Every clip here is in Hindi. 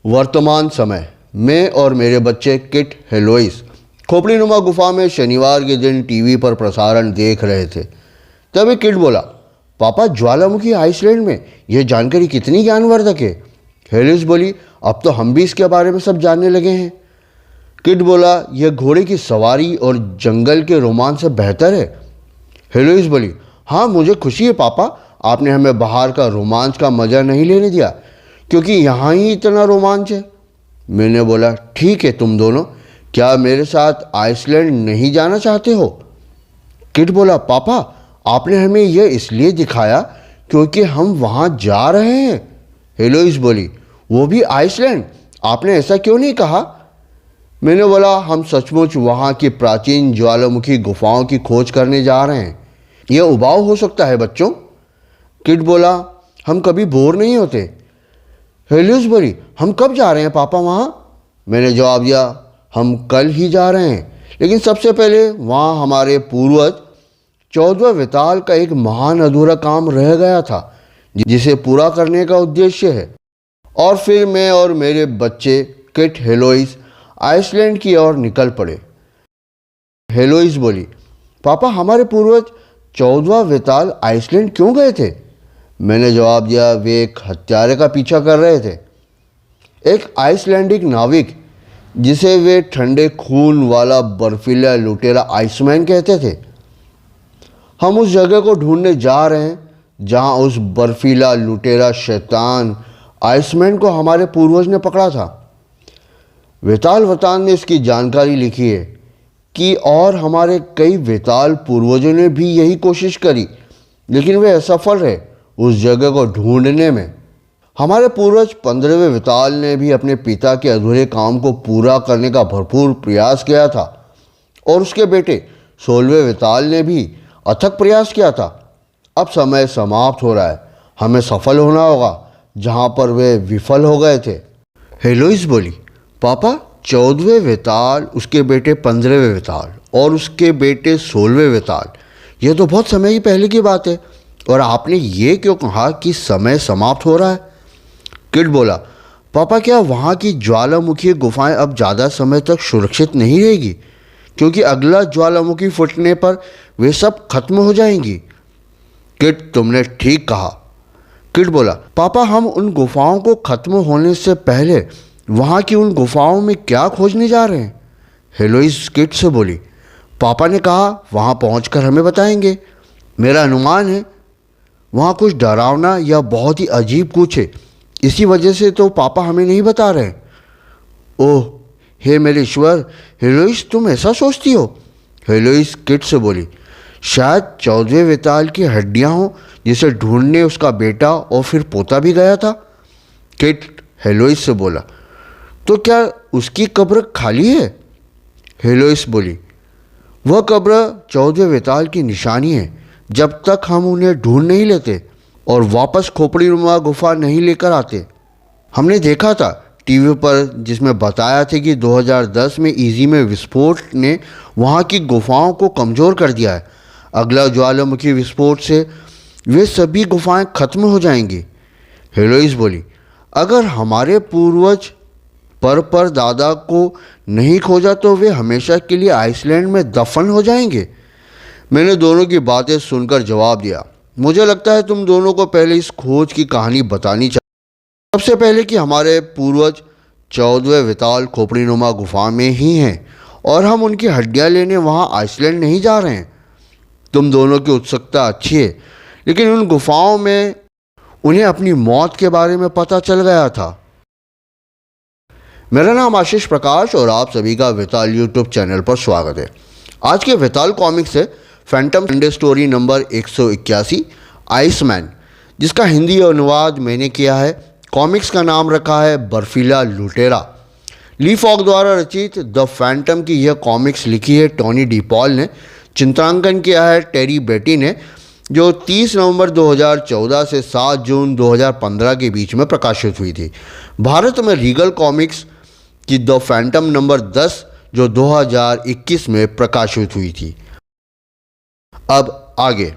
वर्तमान समय मैं और मेरे बच्चे किट हेलोइस खोपड़ी नुमा गुफा में शनिवार के दिन टीवी पर प्रसारण देख रहे थे। तभी किट बोला, पापा ज्वालामुखी आइसलैंड में यह जानकारी कितनी ज्ञानवर्धक है। हेलोइस बोली, अब तो हम भी इसके बारे में सब जानने लगे हैं। किट बोला, यह घोड़े की सवारी और जंगल के रोमांच से बेहतर है। हेलोइस बोली, हाँ मुझे खुशी है पापा, आपने हमें बाहर का रोमांच का मज़ा नहीं लेने दिया क्योंकि यहाँ ही इतना रोमांच है। मैंने बोला, ठीक है तुम दोनों क्या मेरे साथ आइसलैंड नहीं जाना चाहते हो। किट बोला, पापा आपने हमें यह इसलिए दिखाया क्योंकि हम वहाँ जा रहे हैं। हेलोइस बोली, वो भी आइसलैंड, आपने ऐसा क्यों नहीं कहा। मैंने बोला, हम सचमुच वहाँ की प्राचीन ज्वालामुखी गुफाओं की खोज करने जा रहे हैं। यह उबाऊ हो सकता है बच्चों। किट बोला, हम कभी बोर नहीं होते। हेलोइस बोली, हम कब जा रहे हैं पापा वहाँ। मैंने जवाब दिया, हम कल ही जा रहे हैं, लेकिन सबसे पहले वहाँ हमारे पूर्वज 14वें वेताल का एक महान अधूरा काम रह गया था जिसे पूरा करने का उद्देश्य है। और फिर मैं और मेरे बच्चे किट हेलोइस आइसलैंड की ओर निकल पड़े। हेलोइस बोली, पापा हमारे पूर्वज 14वां वेताल आइसलैंड क्यों गए थे। मैंने जवाब दिया, वे एक हत्यारे का पीछा कर रहे थे, एक आइसलैंडिक नाविक जिसे वे ठंडे खून वाला बर्फीला लुटेरा आइसमैन कहते थे। हम उस जगह को ढूंढने जा रहे हैं जहां उस बर्फीला लुटेरा शैतान आइसमैन को हमारे पूर्वज ने पकड़ा था। वेताल वतान ने इसकी जानकारी लिखी है कि और हमारे कई वेताल पूर्वजों ने भी यही कोशिश करी, लेकिन वे असफल रहे उस जगह को ढूंढने में। हमारे पूर्वज 15वें वेताल ने भी अपने पिता के अधूरे काम को पूरा करने का भरपूर प्रयास किया था और उसके बेटे 16वें वेताल ने भी अथक प्रयास किया था। अब समय समाप्त हो रहा है, हमें सफल होना होगा जहाँ पर वे विफल हो गए थे। हेलोइस बोली, पापा 14वें वेताल, उसके बेटे 15वें वेताल और उसके बेटे 16वें वेताल, यह तो बहुत समय ही पहले की बात है, और आपने ये क्यों कहा कि समय समाप्त हो रहा है। किट बोला, पापा क्या वहाँ की ज्वालामुखी गुफाएं अब ज़्यादा समय तक सुरक्षित नहीं रहेगी क्योंकि अगला ज्वालामुखी फूटने पर वे सब खत्म हो जाएंगी। किट, तुमने ठीक कहा। किट बोला, पापा हम उन गुफाओं को खत्म होने से पहले वहाँ की उन गुफाओं में क्या खोजने जा रहे हैं। हेलोइस किट से बोली, पापा ने कहा वहाँ पहुँचकर हमें बताएंगे। मेरा अनुमान है वहाँ कुछ डरावना या बहुत ही अजीब कुछ है, इसी वजह से तो पापा हमें नहीं बता रहे। ओह हे मेरे ईश्वर, हेलोइस तुम ऐसा सोचती हो। हेलोइस किट से बोली, शायद 14वें वेताल की हड्डियाँ हों जिसे ढूंढने उसका बेटा और फिर पोता भी गया था। किट हेलोइस से बोला, तो क्या उसकी कब्र खाली है। हेलोइस बोली, वह कब्र 14वें वेताल की निशानी है जब तक हम उन्हें ढूंढ नहीं लेते और वापस खोपड़ी नुमा गुफा नहीं लेकर आते। हमने देखा था टीवी पर जिसमें बताया था कि 2010 में ईजी में विस्फोट ने वहाँ की गुफाओं को कमज़ोर कर दिया है। अगला ज्वालामुखी विस्फोट से वे सभी गुफाएं खत्म हो जाएंगी। हेलोइस बोली, अगर हमारे पूर्वज पर दादा को नहीं खोजा तो वे हमेशा के लिए आइसलैंड में दफन हो जाएंगे। मैंने दोनों की बातें सुनकर जवाब दिया, मुझे लगता है तुम दोनों को पहले इस खोज की कहानी बतानी चाहिए। सबसे पहले कि हमारे पूर्वज 14वें वेताल खोपड़ी नुमा गुफा में ही हैं और हम उनकी हड्डियां लेने वहाँ आइसलैंड नहीं जा रहे हैं। तुम दोनों की उत्सुकता अच्छी है, लेकिन उन गुफाओं में उन्हें अपनी मौत के बारे में पता चल गया था। मेरा नाम आशीष प्रकाश और आप सभी का वेताल यूट्यूब चैनल पर स्वागत है। आज के वेताल कॉमिक्स है Phantom Sunday story number 181 Iceman, जिसका हिंदी अनुवाद मैंने किया है। कॉमिक्स का नाम रखा है बर्फीला लुटेरा। ली फॉग द्वारा रचित द फैंटम की यह कॉमिक्स लिखी है टोनी डी पॉल ने, चित्रांकन किया है टेरी बेटी ने, जो 30 नवंबर 2014 से 7 जून 2015 के बीच में प्रकाशित हुई थी। भारत में रीगल कॉमिक्स की द फैंटम नंबर 10 जो 2021 में प्रकाशित हुई थी। अब आगे,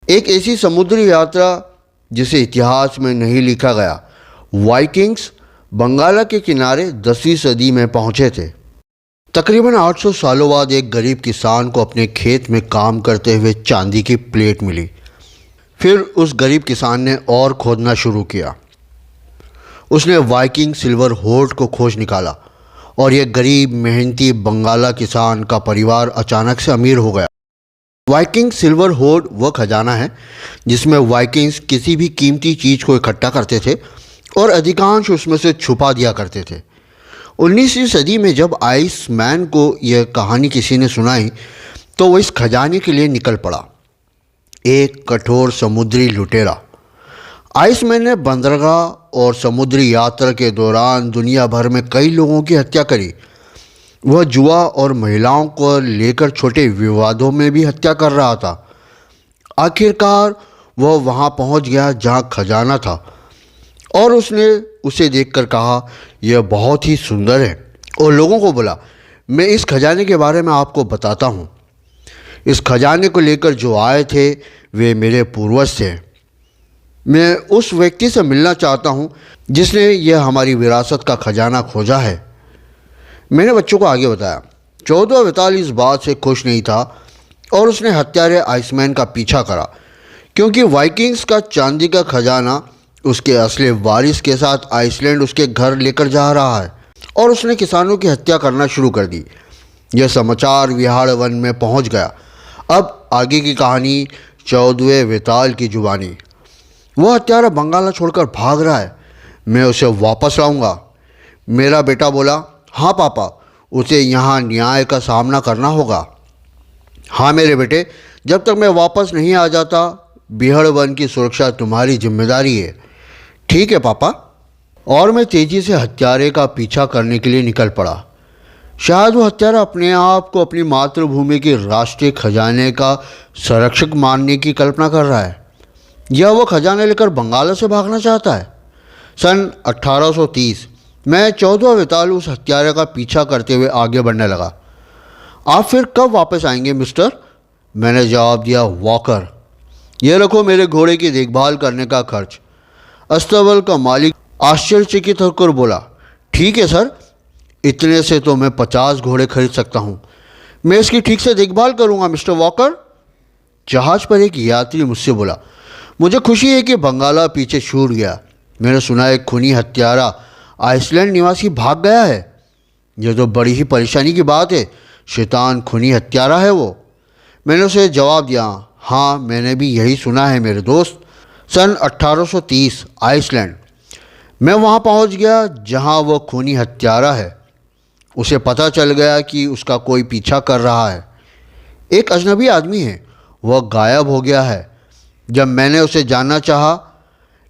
एक ऐसी समुद्री यात्रा जिसे इतिहास में नहीं लिखा गया। वाइकिंग्स बंगाला के किनारे 10वीं सदी में पहुंचे थे। तकरीबन 800 सालों बाद एक गरीब किसान को अपने खेत में काम करते हुए चांदी की प्लेट मिली। फिर उस गरीब किसान ने और खोदना शुरू किया। उसने वाइकिंग सिल्वर होर्ड को खोज निकाला और यह गरीब मेहनती बंगाला किसान का परिवार अचानक से अमीर हो गया। वाइकिंग सिल्वर होर्ड वह खजाना है जिसमें वाइकिंग्स किसी भी कीमती चीज़ को इकट्ठा करते थे और अधिकांश उसमें से छुपा दिया करते थे। 19वीं सदी में जब आइसमैन को यह कहानी किसी ने सुनाई तो वह इस खजाने के लिए निकल पड़ा। एक कठोर समुद्री लुटेरा। आइसमैन ने बंदरगाह और समुद्री यात्रा के दौरान दुनिया भर में कई लोगों की हत्या करी। वह जुआ और महिलाओं को लेकर छोटे विवादों में भी हत्या कर रहा था। आखिरकार वह वहां पहुंच गया जहां खजाना था और उसने उसे देखकर कहा, यह बहुत ही सुंदर है, और लोगों को बोला, मैं इस खजाने के बारे में आपको बताता हूँ। इस खजाने को लेकर जो आए थे वे मेरे पूर्वज थे। मैं उस व्यक्ति से मिलना चाहता हूँ जिसने यह हमारी विरासत का खजाना खोजा है। मैंने बच्चों को आगे बताया। 14वां विताल इस बात से खुश नहीं था और उसने हत्यारे आइसमैन का पीछा करा, क्योंकि वाइकिंग्स का चांदी का खजाना उसके असली वारिस के साथ आइसलैंड उसके घर लेकर जा रहा है, और उसने किसानों की हत्या करना शुरू कर दी। यह समाचार विहाड़ वन में पहुंच गया। अब आगे की कहानी 14वें विताल की जुबानी। वह हत्यारा बंगाला छोड़कर भाग रहा है। मैं उसे वापस लाऊंगा। मेरा बेटा बोला, हाँ पापा, उसे यहाँ न्याय का सामना करना होगा। हाँ मेरे बेटे, जब तक मैं वापस नहीं आ जाता बिहड़ वन की सुरक्षा तुम्हारी जिम्मेदारी है। ठीक है पापा। और मैं तेज़ी से हत्यारे का पीछा करने के लिए निकल पड़ा। शायद वो हत्यारा अपने आप को अपनी मातृभूमि के राष्ट्रीय खजाने का संरक्षक मानने की कल्पना कर रहा है, या वो खजाना लेकर बंगाला से भागना चाहता है। सन 1830 मैं 14वां विताल उस हत्यारे का पीछा करते हुए आगे बढ़ने लगा। आप फिर कब वापस आएंगे मिस्टर? मैंने जवाब दिया, वॉकर, ये रखो मेरे घोड़े की देखभाल करने का खर्च। अस्तबल का मालिक आश्चर्यचकित होकर बोला, ठीक है सर, इतने से तो मैं 50 घोड़े खरीद सकता हूँ। मैं इसकी ठीक से देखभाल करूँगा मिस्टर वॉकर। जहाज़ पर एक यात्री मुझसे बोला, मुझे खुशी है कि बंगाला पीछे छूट गया। मैंने सुना एक खूनी हत्यारा आइसलैंड निवासी भाग गया है। यह तो बड़ी ही परेशानी की बात है। शैतान खूनी हत्यारा है वो। मैंने उसे जवाब दिया, हाँ मैंने भी यही सुना है मेरे दोस्त। सन 1830 आइसलैंड। मैं वहाँ पहुँच गया जहाँ वह खूनी हत्यारा है। उसे पता चल गया कि उसका कोई पीछा कर रहा है। एक अजनबी आदमी है, वह गायब हो गया है। जब मैंने उसे जानना चाहा,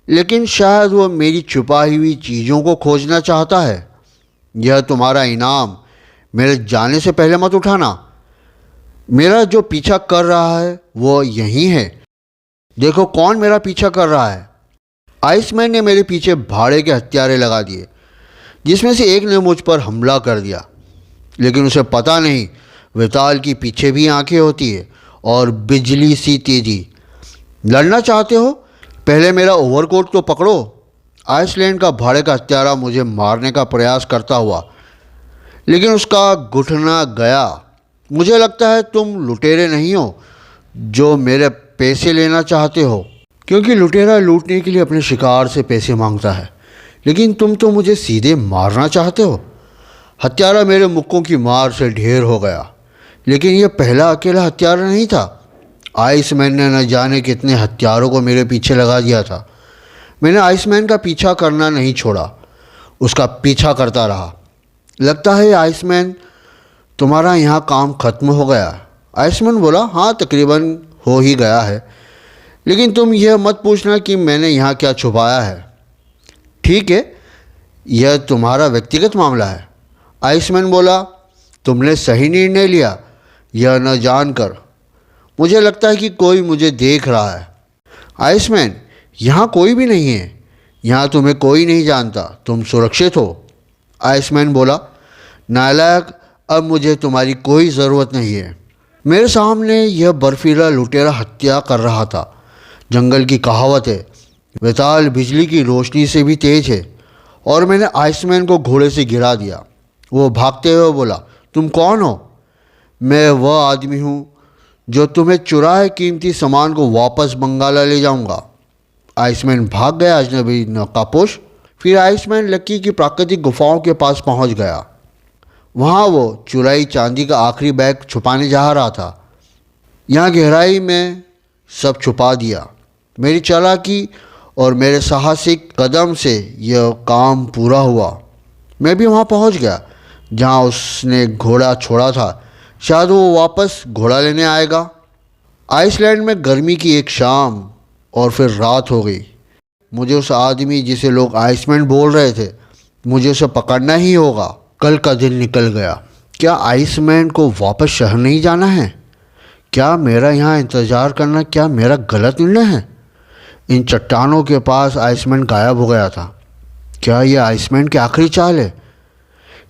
लेकिन शायद वह मेरी छुपाई हुई चीज़ों को खोजना चाहता है। यह तुम्हारा इनाम, मेरे जाने से पहले मत उठाना। मेरा जो पीछा कर रहा है वो यहीं है। देखो कौन मेरा पीछा कर रहा है। आइसमैन ने मेरे पीछे भाड़े के हथियारे लगा दिए, जिसमें से एक ने मुझ पर हमला कर दिया। लेकिन उसे पता नहीं विताल की पीछे भी आंखें होती है और बिजली सी तेजी। लड़ना चाहते हो? पहले मेरा ओवरकोट तो पकड़ो। आइसलैंड का भाड़े का हत्यारा मुझे मारने का प्रयास करता हुआ, लेकिन उसका घुटना गया। मुझे लगता है तुम लुटेरे नहीं हो जो मेरे पैसे लेना चाहते हो, क्योंकि लुटेरा लूटने के लिए अपने शिकार से पैसे मांगता है, लेकिन तुम तो मुझे सीधे मारना चाहते हो। हत्यारा मेरे मुक्कों की मार से ढेर हो गया, लेकिन यह पहला अकेला हत्यारा नहीं था। आइसमैन ने न जाने कितने हत्यारों को मेरे पीछे लगा दिया था। मैंने आइसमैन का पीछा करना नहीं छोड़ा, उसका पीछा करता रहा। लगता है आइसमैन तुम्हारा यहाँ काम ख़त्म हो गया। आइसमैन बोला, हाँ तकरीबन हो ही गया है, लेकिन तुम यह मत पूछना कि मैंने यहाँ क्या छुपाया है। ठीक है, यह तुम्हारा व्यक्तिगत मामला है। आइसमैन बोला, तुमने सही निर्णय लिया, यह न जानकर। मुझे लगता है कि कोई मुझे देख रहा है। आइसमैन, यहाँ कोई भी नहीं है। यहाँ तुम्हें कोई नहीं जानता, तुम सुरक्षित हो। आइसमैन बोला, नालायक, अब मुझे तुम्हारी कोई ज़रूरत नहीं है। मेरे सामने यह बर्फीला लुटेरा हत्या कर रहा था। जंगल की कहावत है, विताल बिजली की रोशनी से भी तेज है, और मैंने आइसमैन को घोड़े से गिरा दिया। वो भागते हुए बोला, तुम कौन हो? मैं वह आदमी हूँ जो तुम्हें चुराए कीमती सामान को वापस बंगाला ले जाऊँगा। आइसमैन भाग गया अजनबी नकाबपोश। फिर आइसमैन लक्की की प्राकृतिक गुफाओं के पास पहुँच गया। वहाँ वो चुराई चांदी का आखिरी बैग छुपाने जा रहा था। यहाँ गहराई में सब छुपा दिया। मेरी चालाकी और मेरे साहसिक कदम से यह काम पूरा हुआ। मैं भी वहाँ पहुँच गया जहाँ उसने घोड़ा छोड़ा था। शायद वो वापस घोड़ा लेने आएगा। आइसलैंड में गर्मी की एक शाम और फिर रात हो गई। मुझे उस आदमी जिसे लोग आइसमैन बोल रहे थे, मुझे उसे पकड़ना ही होगा। कल का दिन निकल गया। क्या आइसमैन को वापस शहर नहीं जाना है? क्या मेरा यहाँ इंतज़ार करना क्या मेरा गलत निर्णय है? इन चट्टानों के पास आइसमैन गायब हो गया था। क्या यह आइसमैन की आखिरी चाल है?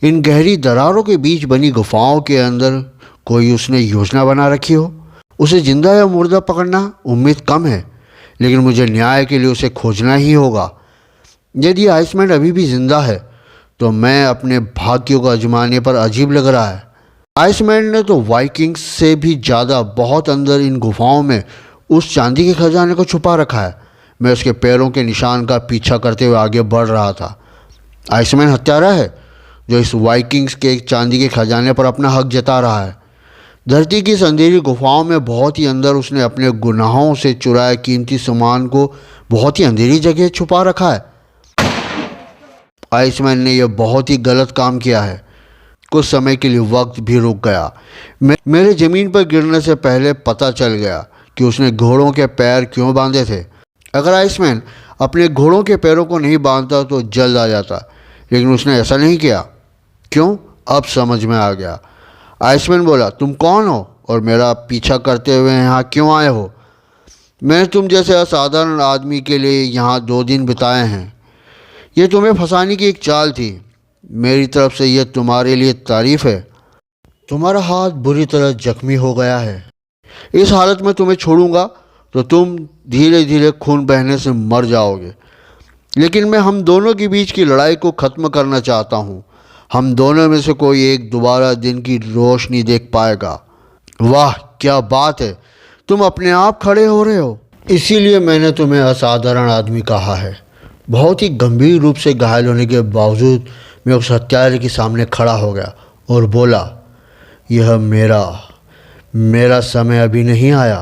इन गहरी दरारों के बीच बनी गुफाओं के अंदर कोई उसने योजना बना रखी हो। उसे जिंदा या मुर्दा पकड़ना उम्मीद कम है, लेकिन मुझे न्याय के लिए उसे खोजना ही होगा। यदि आइसमैन अभी भी जिंदा है तो मैं अपने भाग्यों को आजमाने पर अजीब लग रहा है। आइसमैन ने तो वाइकिंग्स से भी ज़्यादा बहुत अंदर इन गुफाओं में उस चांदी के खजाने को छुपा रखा है। मैं उसके पैरों के निशान का पीछा करते हुए आगे बढ़ रहा था। आइसमैन हत्यारा है जो इस वाइकिंग्स के चांदी के खजाने पर अपना हक जता रहा है। धरती की इस अंधेरी गुफाओं में बहुत ही अंदर उसने अपने गुनाहों से चुराए कीमती सामान को बहुत ही अंधेरी जगह छुपा रखा है। आइसमैन ने यह बहुत ही गलत काम किया है। कुछ समय के लिए वक्त भी रुक गया। मेरे ज़मीन पर गिरने से पहले पता चल गया कि उसने घोड़ों के पैर क्यों बांधे थे। अगर आइसमैन अपने घोड़ों के पैरों को नहीं बांधता तो जल्द आ जाता, लेकिन उसने ऐसा नहीं किया। क्यों? अब समझ में आ गया। आइसमैन बोला, तुम कौन हो और मेरा पीछा करते हुए यहाँ क्यों आए हो? मैंने तुम जैसे असाधारण आदमी के लिए यहाँ 2 दिन बिताए हैं। ये तुम्हें फंसाने की एक चाल थी। मेरी तरफ से यह तुम्हारे लिए तारीफ है। तुम्हारा हाथ बुरी तरह जख्मी हो गया है। इस हालत में तुम्हें छोड़ूंगा तो तुम धीरे धीरे खून बहने से मर जाओगे। लेकिन मैं हम दोनों के बीच की लड़ाई को ख़त्म करना चाहता हूँ। हम दोनों में से कोई एक दोबारा दिन की रोशनी देख पाएगा। वाह क्या बात है, तुम अपने आप खड़े हो रहे हो। इसीलिए मैंने तुम्हें असाधारण आदमी कहा है। बहुत ही गंभीर रूप से घायल होने के बावजूद मैं उस हत्यारे के सामने खड़ा हो गया और बोला, यह मेरा समय अभी नहीं आया।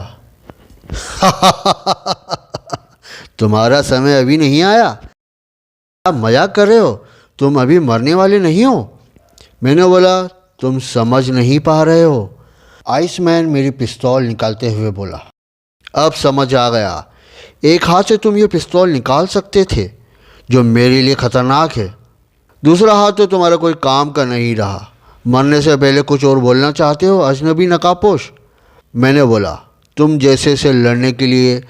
तुम्हारा समय अभी नहीं आया? आप मजाक कर रहे हो? तुम अभी मरने वाले नहीं हो। मैंने बोला, तुम समझ नहीं पा रहे हो। आइसमैन मेरी पिस्तौल निकालते हुए बोला, अब समझ आ गया। एक हाथ से तुम ये पिस्तौल निकाल सकते थे जो मेरे लिए ख़तरनाक है। दूसरा हाथ तो तुम्हारा कोई काम का नहीं रहा। मरने से पहले कुछ और बोलना चाहते हो अजनबी नकाबपोश? मैंने बोला, तुम जैसे से लड़ने के लिए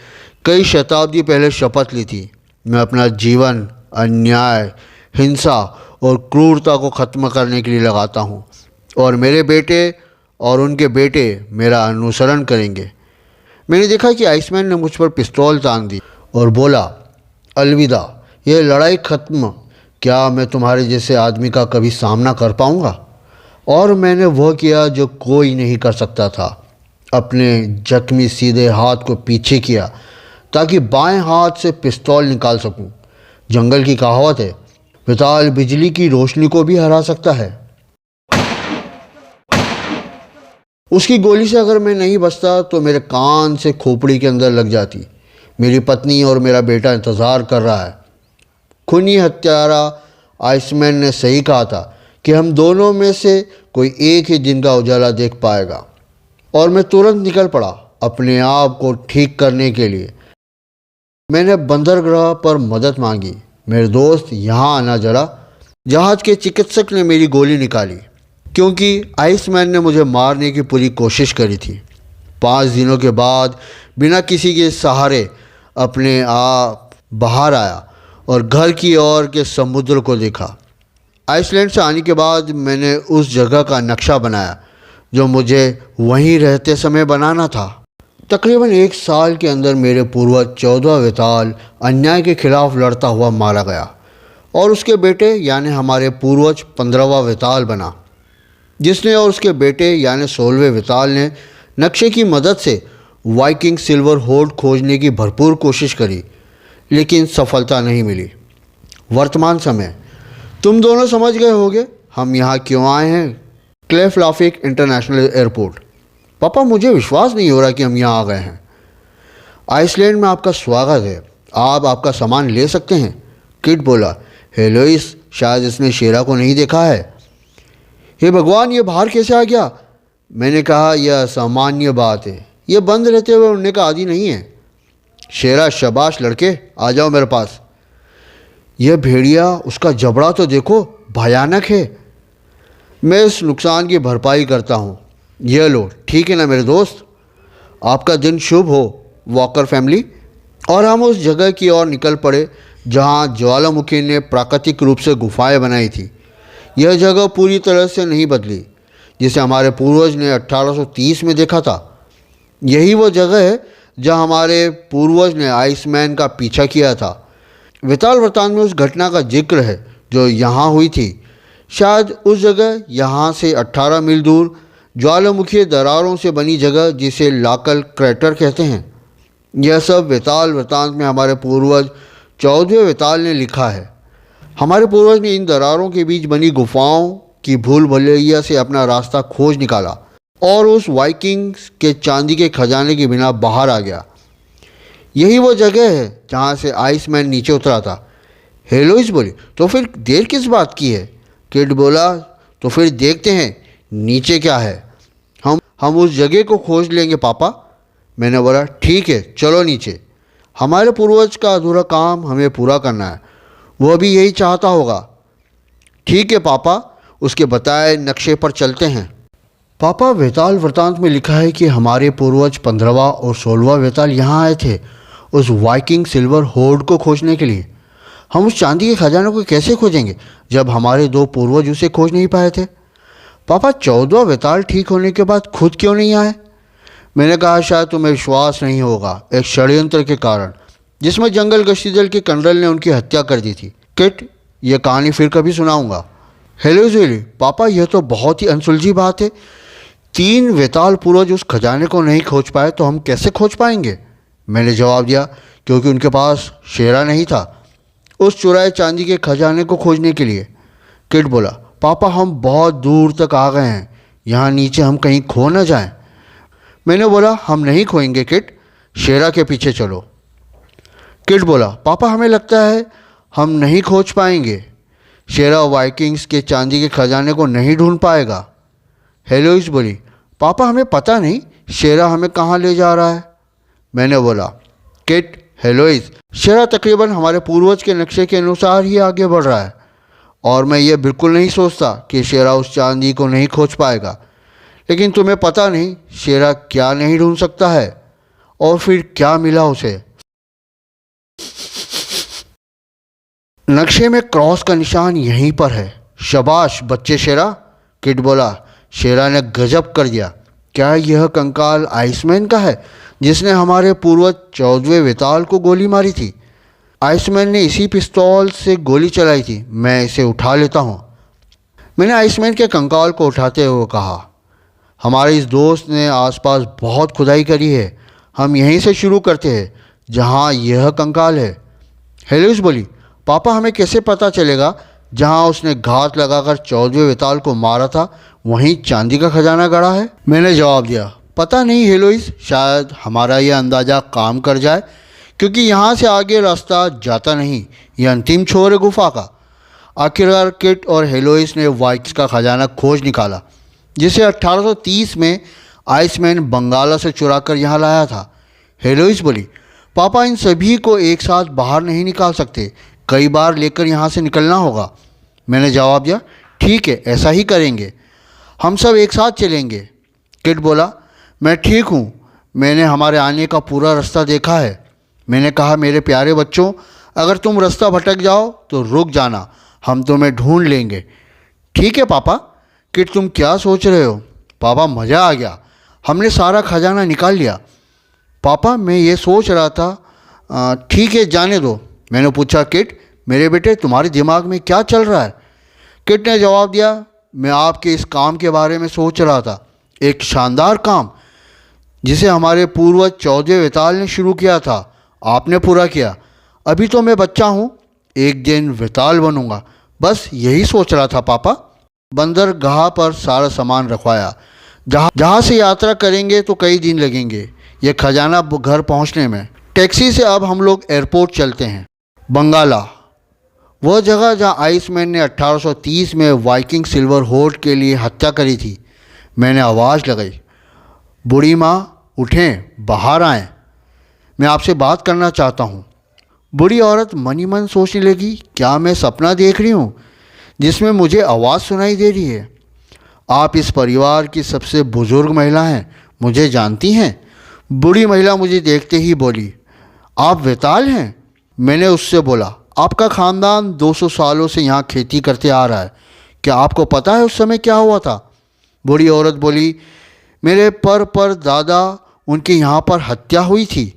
कई शताब्दी पहले शपथ ली थी। मैं अपना जीवन अन्याय, हिंसा और क्रूरता को ख़त्म करने के लिए लगाता हूँ, और मेरे बेटे और उनके बेटे मेरा अनुसरण करेंगे। मैंने देखा कि आइसमैन ने मुझ पर पिस्तौल तान दी और बोला, अलविदा, यह लड़ाई ख़त्म। क्या मैं तुम्हारे जैसे आदमी का कभी सामना कर पाऊँगा? और मैंने वह किया जो कोई नहीं कर सकता था। अपने जख्मी सीधे हाथ को पीछे किया ताकि बाएं हाथ से पिस्तौल निकाल सकूं। जंगल की कहावत है, पिताल बिजली की रोशनी को भी हरा सकता है। उसकी गोली से अगर मैं नहीं बचता तो मेरे कान से खोपड़ी के अंदर लग जाती। मेरी पत्नी और मेरा बेटा इंतज़ार कर रहा है। खूनी हत्यारा आइसमैन ने सही कहा था कि हम दोनों में से कोई एक ही दिन का उजाला देख पाएगा। और मैं तुरंत निकल पड़ा अपने आप को ठीक करने के लिए। मैंने बंदरगाह पर मदद मांगी। मेरे दोस्त, यहाँ आना जरा। जहाज़ के चिकित्सक ने मेरी गोली निकाली क्योंकि आइसमैन ने मुझे मारने की पूरी कोशिश करी थी। 5 दिनों के बाद बिना किसी के सहारे अपने आप बाहर आया और घर की ओर के समुद्र को देखा। आइसलैंड से आने के बाद मैंने उस जगह का नक्शा बनाया जो मुझे वहीं रहते समय बनाना था। तकरीबन 1 साल के अंदर मेरे पूर्वज 14 वेताल अन्याय के खिलाफ लड़ता हुआ मारा गया और उसके बेटे यानी हमारे पूर्वज 15वां वेताल बना, जिसने और उसके बेटे यानी 16वें वेताल ने नक्शे की मदद से वाइकिंग सिल्वर होर्ड खोजने की भरपूर कोशिश करी, लेकिन सफलता नहीं मिली। वर्तमान समय तुम दोनों समझ गए होगे हम यहाँ क्यों आए हैं, क्लेफलाफिक इंटरनेशनल एयरपोर्ट। पापा, मुझे विश्वास नहीं हो रहा कि हम यहाँ आ गए हैं। आइसलैंड में आपका स्वागत है, आप आपका सामान ले सकते हैं। किट बोला, हेलोइस, शायद इसने शेरा को नहीं देखा है। हे भगवान, ये बाहर कैसे आ गया? मैंने कहा, यह सामान्य बात है, यह बंद रहते हुए उड़ने का आदी नहीं है। शेरा, शाबाश लड़के, आ जाओ मेरे पास। यह भेड़िया, उसका जबड़ा तो देखो, भयानक है। मैं इस नुकसान की भरपाई करता हूँ। यह लो, ठीक है ना मेरे दोस्त? आपका दिन शुभ हो वॉकर फैमिली। और हम उस जगह की ओर निकल पड़े जहाँ ज्वालामुखी ने प्राकृतिक रूप से गुफाएं बनाई थी। यह जगह पूरी तरह से नहीं बदली जिसे हमारे पूर्वज ने 1830 में देखा था। यही वो जगह है जहाँ हमारे पूर्वज ने आइसमैन का पीछा किया था। वेताल वृत्तांत में उस घटना का जिक्र है जो यहाँ हुई थी। शायद उस जगह यहाँ से 18 मील दूर ज्वालामुखी दरारों से बनी जगह जिसे लाकल क्रेटर कहते हैं। यह सब वेताल वृत्तांत में हमारे पूर्वज 14वें वेताल ने लिखा है। हमारे पूर्वज ने इन दरारों के बीच बनी गुफाओं की भूल भुलैया से अपना रास्ता खोज निकाला और उस वाइकिंग्स के चांदी के खजाने के बिना बाहर आ गया। यही वो जगह है जहाँ से आइसमैन नीचे उतरा था। हेलोइस बोली, तो फिर देर किस बात की है? किड बोला, तो फिर देखते हैं नीचे क्या है। हम उस जगह को खोज लेंगे पापा। मैंने बोला, ठीक है, चलो नीचे। हमारे पूर्वज का अधूरा काम हमें पूरा करना है, वह भी यही चाहता होगा। ठीक है पापा, उसके बताए नक्शे पर चलते हैं। पापा, वेताल वृत्तांत में लिखा है कि हमारे पूर्वज 15वां और 16वां वेताल यहाँ आए थे उस वाइकिंग सिल्वर होर्ड को खोजने के लिए। हम उस चांदी के खजाने को कैसे खोजेंगे जब हमारे दो पूर्वज उसे खोज नहीं पाए थे? पापा, 14वां वेताल ठीक होने के बाद खुद क्यों नहीं आए? मैंने कहा, शायद तुम्हें विश्वास नहीं होगा, एक षड्यंत्र के कारण जिसमें जंगल गश्ती दल के कर्नल ने उनकी हत्या कर दी थी। किट, यह कहानी फिर कभी सुनाऊंगा। हेलो जोली, पापा, यह तो बहुत ही अनसुलझी बात है। 3 वेताल पूर्वज उस खजाने को नहीं खोज पाए तो हम कैसे खोज पाएंगे? मैंने जवाब दिया, क्योंकि उनके पास शेरा नहीं था उस चुराए चांदी के खजाने को खोजने के लिए। किट बोला, पापा, हम बहुत दूर तक आ गए हैं, यहाँ नीचे हम कहीं खो न जाएं। मैंने बोला, हम नहीं खोएंगे किट, शेरा के पीछे चलो। किट बोला, पापा, हमें लगता है हम नहीं खोज पाएंगे। शेरा वाइकिंग्स के चांदी के खजाने को नहीं ढूंढ पाएगा। हेलोइस बोली, पापा, हमें पता नहीं शेरा हमें कहाँ ले जा रहा है। मैंने बोला, किट, हेलोइस, शेरा तकरीबन हमारे पूर्वज के नक्शे के अनुसार ही आगे बढ़ रहा है और मैं ये बिल्कुल नहीं सोचता कि शेरा उस चांदी को नहीं खोज पाएगा। लेकिन तुम्हें पता नहीं शेरा क्या नहीं ढूंढ सकता है और फिर क्या मिला उसे। नक्शे में क्रॉस का निशान यहीं पर है। शाबाश बच्चे शेरा, किट बोला। शेरा ने गजब कर दिया। क्या यह कंकाल आइसमैन का है जिसने हमारे पूर्वज 14वें वेताल को गोली मारी थी? आइसमैन ने इसी पिस्तौल से गोली चलाई थी, मैं इसे उठा लेता हूँ। मैंने आइसमैन के कंकाल को उठाते हुए कहा, हमारे इस दोस्त ने आसपास बहुत खुदाई करी है, हम यहीं से शुरू करते हैं जहाँ यह कंकाल है। हेलोइस बोली, पापा, हमें कैसे पता चलेगा जहाँ उसने घात लगाकर 14वें वेताल को मारा था वहीं चांदी का खजाना गड़ा है? मैंने जवाब दिया, पता नहीं हेलोइस, शायद हमारा यह अंदाज़ा काम कर जाए, क्योंकि यहाँ से आगे रास्ता जाता नहीं, यह अंतिम छोर है गुफा का। आखिरकार किट और हेलोइस ने वाइक्स का खजाना खोज निकाला जिसे 1830 में आइसमैन बंगाला से चुरा कर यहाँ लाया था। हेलोइस बोली, पापा, इन सभी को एक साथ बाहर नहीं निकाल सकते, कई बार लेकर यहाँ से निकलना होगा। मैंने जवाब दिया, ठीक है, ऐसा ही करेंगे, हम सब एक साथ चलेंगे। किट बोला, मैं ठीक हूँ, मैंने हमारे आने का पूरा रास्ता देखा है। मैंने कहा, मेरे प्यारे बच्चों, अगर तुम रास्ता भटक जाओ तो रुक जाना, हम तुम्हें ढूंढ लेंगे। ठीक है पापा। किट, तुम क्या सोच रहे हो? पापा, मज़ा आ गया, हमने सारा खजाना निकाल लिया। पापा, मैं ये सोच रहा था, ठीक है, जाने दो। मैंने पूछा, किट, मेरे बेटे तुम्हारे दिमाग में क्या चल रहा है? किट ने जवाब दिया, मैं आपके इस काम के बारे में सोच रहा था, एक शानदार काम जिसे हमारे पूर्वज 14वें वेताल ने शुरू किया था, आपने पूरा किया। अभी तो मैं बच्चा हूँ, एक दिन वेताल बनूंगा, बस यही सोच रहा था पापा। बंदरगाह पर सारा सामान रखवाया। जहाँ से यात्रा करेंगे तो कई दिन लगेंगे ये खजाना घर पहुँचने में। टैक्सी से अब हम लोग एयरपोर्ट चलते हैं। बंगाला, वह जगह जहाँ आइसमैन ने 1830 में वाइकिंग सिल्वर होर्ड के लिए हत्या करी थी। मैंने आवाज़ लगाई, बूढ़ी माँ उठें, बाहर आएं, मैं आपसे बात करना चाहता हूँ। बूढ़ी औरत मन ही मन सोचने लगी, क्या मैं सपना देख रही हूँ जिसमें मुझे आवाज़ सुनाई दे रही है? आप इस परिवार की सबसे बुजुर्ग महिला हैं, मुझे जानती हैं? बूढ़ी महिला मुझे देखते ही बोली, आप वेताल हैं? मैंने उससे बोला, आपका ख़ानदान 200 सालों से यहाँ खेती करते आ रहा है, क्या आपको पता है उस समय क्या हुआ था? बूढ़ी औरत बोली, मेरे पर दादा उनके यहाँ पर हत्या हुई थी।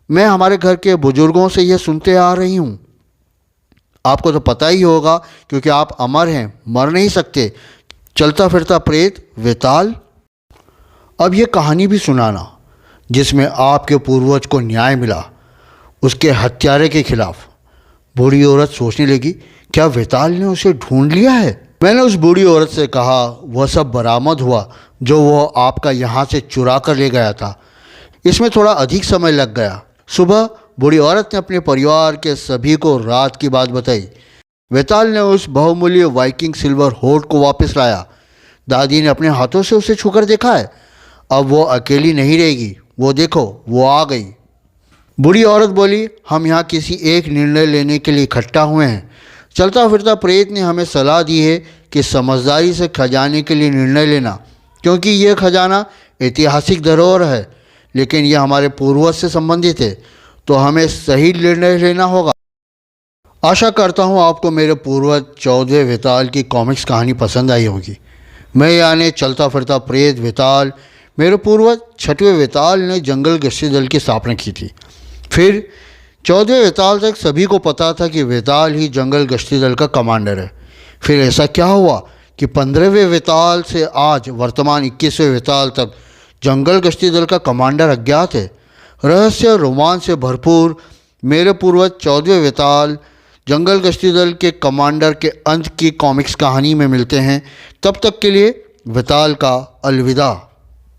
मैं हमारे घर के बुजुर्गों से यह सुनते आ रही हूँ। आपको तो पता ही होगा क्योंकि आप अमर हैं, मर नहीं सकते। चलता फिरता प्रेत वेताल। अब ये कहानी भी सुनाना जिसमें आपके पूर्वज को न्याय मिला उसके हत्यारे के खिलाफ। बूढ़ी औरत सोचने लगी, क्या वेताल ने उसे ढूंढ लिया है? मैंने उस बूढ़ी औरत से कहा, वह सब बरामद हुआ जो वह आपका यहाँ से चुरा कर ले गया था। इसमें थोड़ा अधिक समय लग गया। सुबह बूढ़ी औरत ने अपने परिवार के सभी को रात की बात बताई। वेताल ने उस बहुमूल्य वाइकिंग सिल्वर होर्ड को वापस लाया। दादी ने अपने हाथों से उसे छूकर देखा है। अब वो अकेली नहीं रहेगी, वो देखो वो आ गई। बूढ़ी औरत बोली, हम यहाँ किसी एक निर्णय लेने के लिए इकट्ठा हुए हैं। चलता फिरता प्रेत ने हमें सलाह दी है कि समझदारी से खजाने के लिए निर्णय लेना, क्योंकि यह खजाना ऐतिहासिक धरोहर है, लेकिन यह हमारे पूर्वज से संबंधित है, तो हमें सही निर्णय लेना होगा। आशा करता हूँ आपको मेरे पूर्वज 14वें वेताल की कॉमिक्स कहानी पसंद आई होगी। मैं यानी चलता फिरता प्रेत वेताल, मेरे पूर्वज 6वें वेताल ने जंगल गश्ती दल की स्थापना की थी। फिर 14वें वेताल तक सभी को पता था कि वेताल ही जंगल गश्ती दल का कमांडर है। फिर ऐसा क्या हुआ कि 15वें वेताल से आज वर्तमान 21वें वेताल तक जंगल गश्ती दल का कमांडर अज्ञात है। रहस्य रोमांच से भरपूर मेरे पूर्वज 14वें वेताल जंगल गश्ती दल के कमांडर के अंत की कॉमिक्स कहानी में मिलते हैं। तब तक के लिए वेताल का अलविदा।